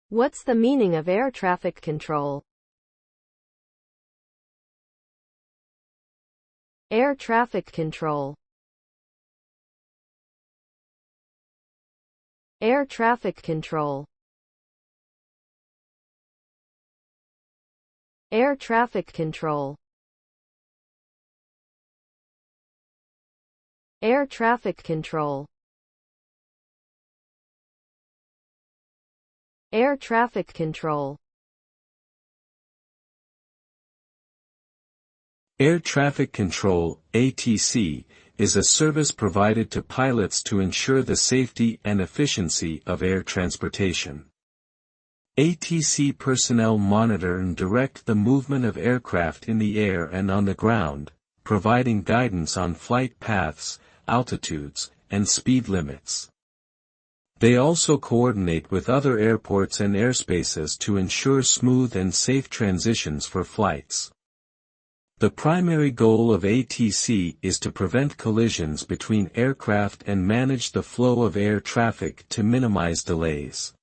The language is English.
What's the meaning of air traffic control? Air traffic control. Air traffic control. Air traffic control. Air traffic control. Air traffic control. Air traffic control, ATC, is a service provided to pilots to ensure the safety and efficiency of air transportation. ATC personnel monitor and direct the movement of aircraft in the air and on the ground, providing guidance on flight paths, altitudes, and speed limits. They also coordinate with other airports and airspaces to ensure smooth and safe transitions for flights. The primary goal of ATC is to prevent collisions between aircraft and manage the flow of air traffic to minimize delays.